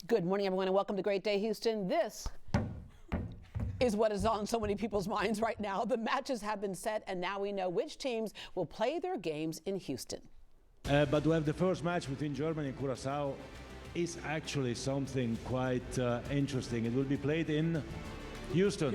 Good morning, everyone, and welcome to Great Day Houston. This is what is on so many people's minds right now. The matches have been set, and now we know which teams will play their games in Houston. But to have the first match between Germany and Curacao is actually something quite interesting. It will be played in Houston.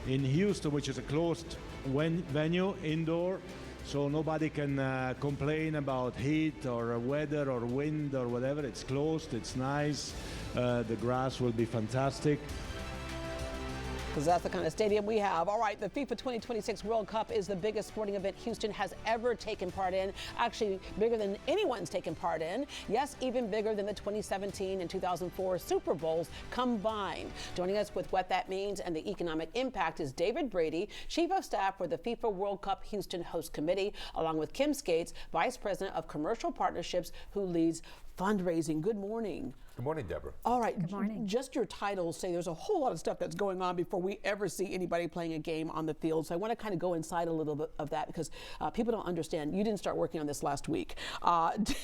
In Houston, which is a closed venue, indoor. So nobody can complain about heat or weather or wind or whatever. It's closed, it's nice. The grass will be fantastic. Because that's the kind of stadium we have. All right, the FIFA 2026 World Cup is the biggest sporting event Houston has ever taken part in. Actually, bigger than anyone's taken part in. Yes, even bigger than the 2017 and 2004 Super Bowls combined. Joining us with what that means and the economic impact is David Brady, Chief of Staff for the FIFA World Cup Houston Host Committee, along with Kim Skates, Vice President of Commercial Partnerships, who leads fundraising. Good morning. Good morning, Deborah. All right. Good morning. Just your titles say there's a whole lot of stuff that's going on before we ever see anybody playing a game on the field. So I want to kind of go inside a little bit of that because people don't understand. You didn't start working on this last week.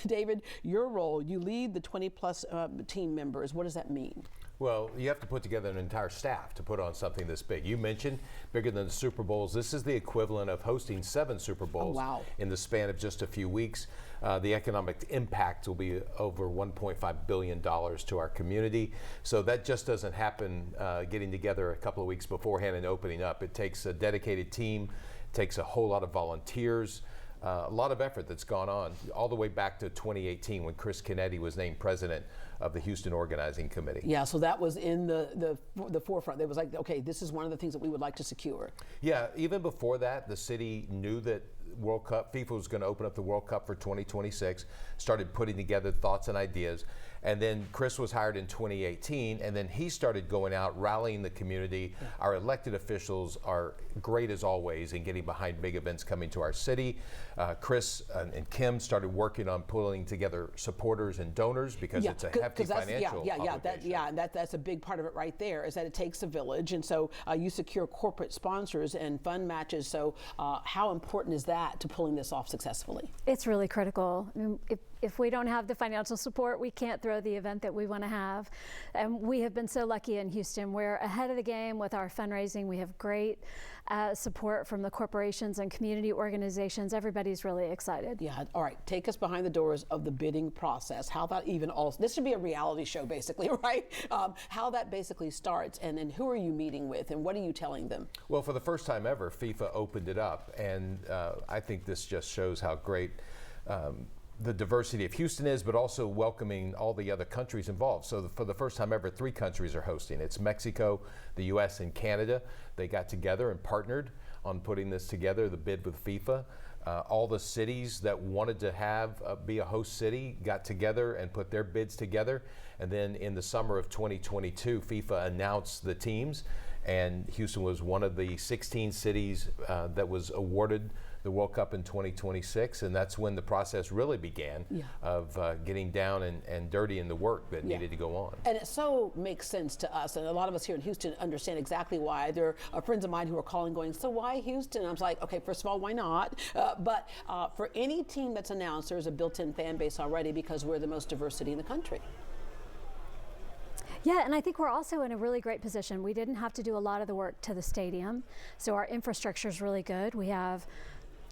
David, your role, you lead the 20-plus team members. What does that mean? Well, you have to put together an entire staff to put on something this big. You mentioned bigger than the Super Bowls. This is the equivalent of hosting 7 Super Bowls in the span of just a few weeks. The economic impact will be over $1.5 billion to our community. So that just doesn't happen getting together a couple of weeks beforehand and opening up. It takes a dedicated team, it takes a whole lot of volunteers. A lot of effort that's gone on all the way back to 2018 when Chris Kennedy was named president of the Houston Organizing Committee. Yeah, so that was in the forefront. It was like, okay, this is one of the things that we would like to secure. Yeah, even before that, the city knew that World Cup, FIFA was going to open up the World Cup for 2026, started putting together thoughts and ideas. And then Chris was hired in 2018, and then he started going out, rallying the community. Yeah. Our elected officials are great as always in getting behind big events coming to our city. Chris and Kim started working on pulling together supporters and donors because it's a hefty financial obligation. And that's a big part of it right there, is that it takes a village. And so you secure corporate sponsors and fund matches. So how important is that to pulling this off successfully? It's really critical. I mean, if we don't have the financial support, we can't throw the event that we want to have. And we have been so lucky in Houston. We're ahead of the game with our fundraising. We have great support from the corporations and community organizations. Everybody's really excited. Yeah, all right. Take us behind the doors of the bidding process. How that even all, this should be a reality show basically, right? How that basically starts, and who are you meeting with, and what are you telling them? Well, for the first time ever, FIFA opened it up, and I think this just shows how great the diversity of Houston is, but also welcoming all the other countries involved. So for the first time ever, 3 countries are hosting. It's Mexico, the U.S., and Canada. They got together and partnered on putting this together, the bid with FIFA. All the cities that wanted to have be a host city got together and put their bids together. And then in the summer of 2022, FIFA announced the teams, and Houston was one of the 16 cities that was awarded the World Cup in 2026, and that's when the process really began of getting down and dirty in the work that needed to go on. And it so makes sense to us, and a lot of us here in Houston understand exactly why. There are friends of mine who are calling going, so why Houston? And I was like, okay, first of all, why not? But for any team that's announced, there's a built-in fan base already because we're the most diverse city in the country. Yeah, and I think we're also in a really great position. We didn't have to do a lot of the work to the stadium, so our infrastructure is really good. We have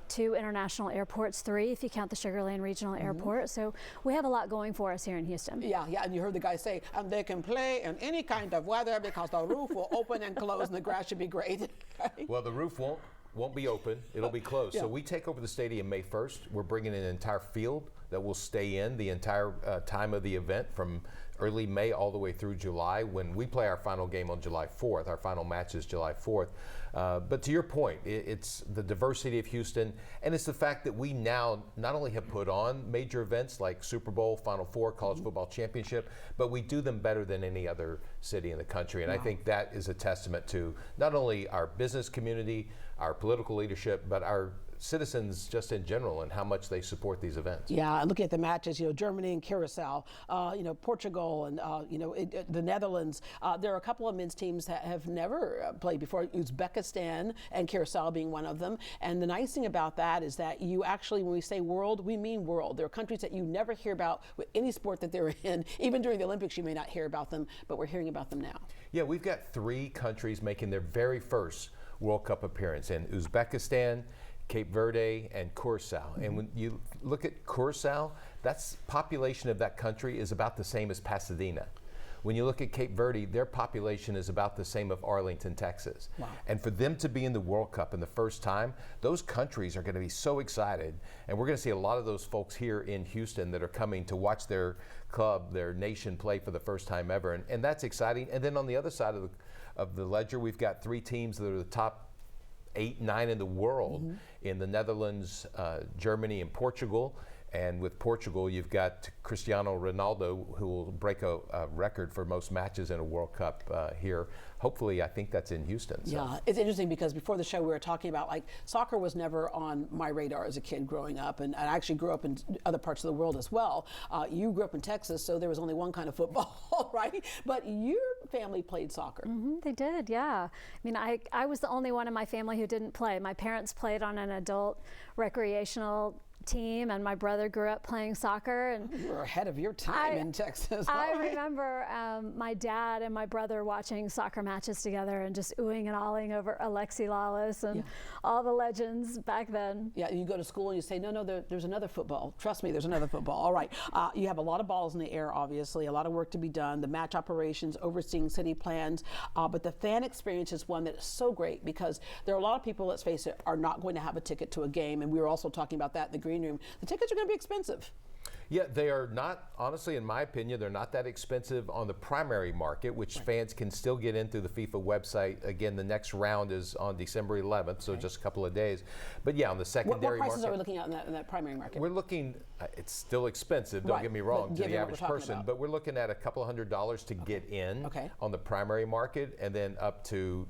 2 international airports, 3 if you count the Sugar Land Regional Airport. So we have a lot going for us here in Houston. Yeah, and you heard the guy say, they can play in any kind of weather because the roof will open and close and the grass should be great. Right? Well, the roof won't be open, it'll be closed. So we take over the stadium May 1st. We're bringing in an entire field that will stay in the entire time of the event from early May all the way through July, when we play our final game on July 4th. Our final match is July 4th. But to your point, it's the diversity of Houston, and it's the fact that we now not only have put on major events like Super Bowl, Final Four, College Football Championship, but we do them better than any other city in the country. And I think that is a testament to not only our business community, our political leadership, but our citizens just in general and how much they support these events. Yeah, and looking at the matches, Germany and Curacao, Portugal and, the Netherlands. There are a couple of men's teams that have never played before, Uzbekistan and Curacao being one of them. And the nice thing about that is that you actually, when we say world, we mean world. There are countries that you never hear about with any sport that they're in. Even during the Olympics, you may not hear about them, but we're hearing about them now. Yeah, we've got 3 countries making their very first World Cup appearance in Uzbekistan, Cape Verde, and Curacao. And when you look at Curacao, that's population of that country is about the same as Pasadena. When you look at Cape Verde, their population is about the same of Arlington, Texas. Wow. And for them to be in the World Cup in the first time, those countries are going to be so excited. And we're going to see a lot of those folks here in Houston that are coming to watch their club, their nation play for the first time ever. And that's exciting. And then on the other side of the ledger, we've got 3 teams that are the top 8, 9 in the world in the Netherlands, Germany, and Portugal. And with Portugal, you've got Cristiano Ronaldo, who will break a record for most matches in a World Cup here. Hopefully, I think that's in Houston. So. Yeah, it's interesting because before the show we were talking about, like, soccer was never on my radar as a kid growing up, and I actually grew up in other parts of the world as well. You grew up in Texas, so there was only one kind of football, right? But your family played soccer. They did, yeah. I mean, I was the only one in my family who didn't play. My parents played on an adult recreational team, and my brother grew up playing soccer. And you were ahead of your time in Texas. I remember my dad and my brother watching soccer matches together and just oohing and ahhing over Alexi Lalas and all the legends back then. Yeah, you go to school and you say, no, there's another football. Trust me, there's another football. All right. You have a lot of balls in the air, obviously, a lot of work to be done, the match operations, overseeing city plans, but the fan experience is one that is so great because there are a lot of people, let's face it, are not going to have a ticket to a game, and we were also talking about that in the green room. The tickets are going to be expensive. Yeah, they are not, honestly, in my opinion, they're not that expensive on the primary market, which fans can still get in through the FIFA website. Again, the next round is on December 11th, so just a couple of days. But yeah, on the secondary what prices market, are we looking at in that primary market? We're looking, it's still expensive, don't get me wrong, to the average person, but we're looking at a couple $100s to get in on the primary market, and then up to,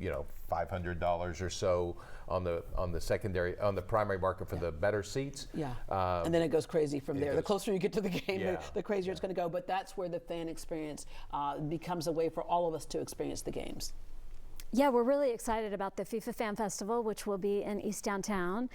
$500 or so on the secondary, on the primary market for the better seats. Yeah, and then it goes crazy from there. The closer you get to the game, the crazier it's going to go. But that's where the fan experience becomes a way for all of us to experience the games. Yeah, we're really excited about the FIFA Fan Festival, which will be in East Downtown.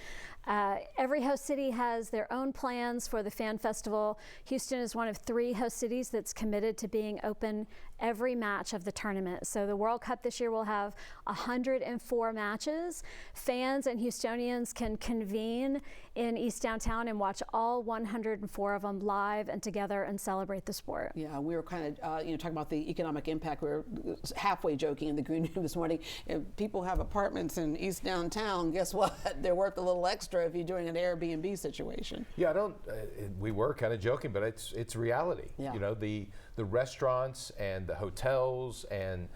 Every host city has their own plans for the Fan Festival. Houston is one of 3 host cities that's committed to being open every match of the tournament. So the World Cup this year will have 104 matches. Fans and Houstonians can convene in East Downtown and watch all 104 of them live and together and celebrate the sport. Yeah, we were kind of talking about the economic impact. We were halfway joking in the green room this morning. If people have apartments in East Downtown, guess what? They're worth a little extra if you're doing an Airbnb situation. Yeah, we were kind of joking, but it's reality. Yeah. The restaurants and the hotels and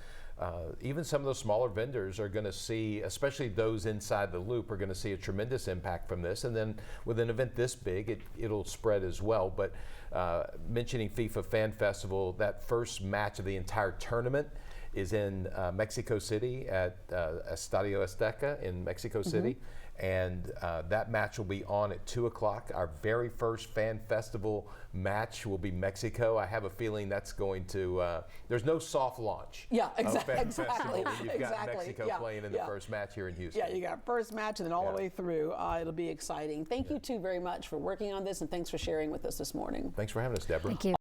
even some of those smaller vendors are going to see, especially those inside the loop, are going to see a tremendous impact from this. And then with an event this big, it'll spread as well. But mentioning FIFA Fan Festival, that first match of the entire tournament is in Mexico City at Estadio Azteca in Mexico City. And that match will be on at 2 o'clock. Our very first fan festival match will be Mexico. I have a feeling that's going to, there's no soft launch. Yeah, exactly. When you've got Mexico playing in the first match here in Houston. Yeah, you got first match and then all the way through. It'll be exciting. Thank you two very much for working on this, and thanks for sharing with us this morning. Thanks for having us, Deborah. Thank you.